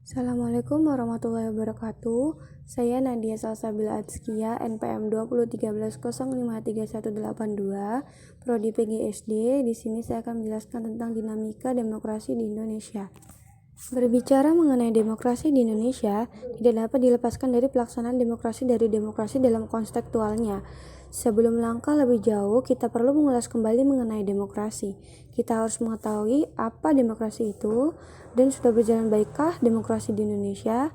Assalamualaikum warahmatullahi wabarakatuh. Saya Nadia Salsabila Atskia, NPM 2013053182, Prodi PGSD. Di sini saya akan menjelaskan tentang dinamika demokrasi di Indonesia. Berbicara mengenai demokrasi di Indonesia, tidak dapat dilepaskan dari pelaksanaan demokrasi dalam kontekstualnya. Sebelum melangkah lebih jauh, kita perlu mengulas kembali mengenai demokrasi. Kita harus mengetahui apa demokrasi itu, dan sudah berjalan baikkah demokrasi di Indonesia.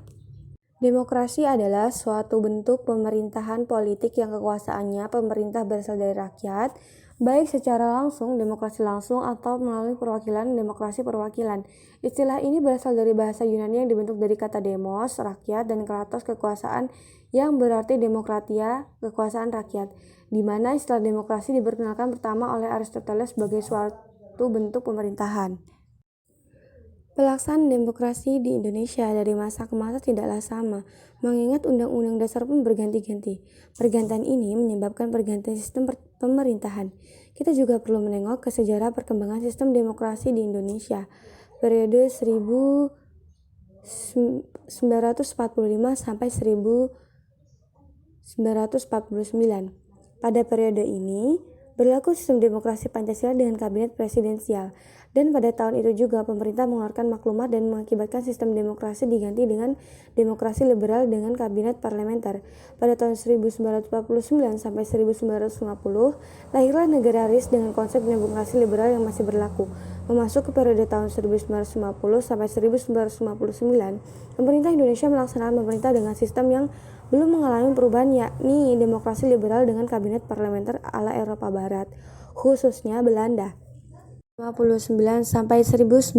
Demokrasi adalah suatu bentuk pemerintahan politik yang kekuasaannya pemerintah berasal dari rakyat, baik secara langsung, demokrasi langsung, atau melalui perwakilan, demokrasi perwakilan. Istilah ini berasal dari bahasa Yunani yang dibentuk dari kata demos, rakyat, dan kratos, kekuasaan, yang berarti demokratia, kekuasaan rakyat, di mana istilah demokrasi diperkenalkan pertama oleh Aristoteles sebagai suatu bentuk pemerintahan. Pelaksanaan demokrasi di Indonesia dari masa ke masa tidaklah sama, mengingat Undang-Undang Dasar pun berganti-ganti. Pergantian ini menyebabkan pergantian sistem pemerintahan. Kita juga perlu menengok ke sejarah perkembangan sistem demokrasi di Indonesia. Periode 1945 sampai 1949. Pada periode ini, berlaku sistem demokrasi Pancasila dengan kabinet presidensial, dan pada tahun itu juga pemerintah mengeluarkan maklumat dan mengakibatkan sistem demokrasi diganti dengan demokrasi liberal dengan kabinet parlementer. Pada tahun 1949 sampai 1950, lahirlah negara RIS dengan konsep demokrasi liberal yang masih berlaku. Memasuki periode tahun 1950 sampai 1959, pemerintah Indonesia melaksanakan pemerintah dengan sistem yang belum mengalami perubahan, yakni demokrasi liberal dengan kabinet parlementer ala Eropa Barat, khususnya Belanda. 59 sampai 1966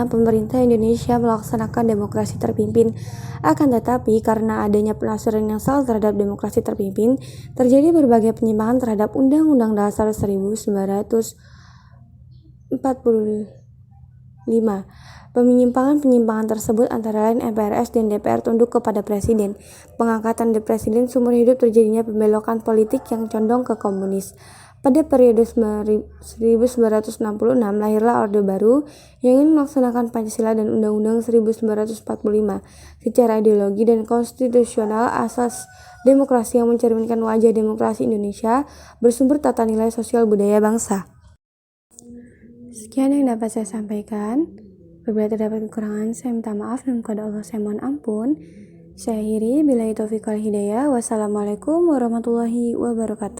pemerintah Indonesia melaksanakan demokrasi terpimpin. Akan tetapi karena adanya penafsiran yang salah terhadap demokrasi terpimpin, terjadi berbagai penyimpangan terhadap Undang-Undang Dasar 1945. Penyimpangan tersebut antara lain MPRS dan DPR tunduk kepada presiden, pengangkatan presiden seumur hidup, terjadinya pembelokan politik yang condong ke komunis. Pada periode 1966 lahirlah Orde Baru yang ingin melaksanakan Pancasila dan Undang-Undang 1945 secara ideologi dan konstitusional. Asas demokrasi yang mencerminkan wajah demokrasi Indonesia bersumber tata nilai sosial budaya bangsa. Sekian yang dapat saya sampaikan. Apabila terdapat kekurangan, saya minta maaf, dan kepada Allah saya mohon ampun. Saya akhiri, billahi taufiq wal hidayah. Wassalamualaikum warahmatullahi wabarakatuh.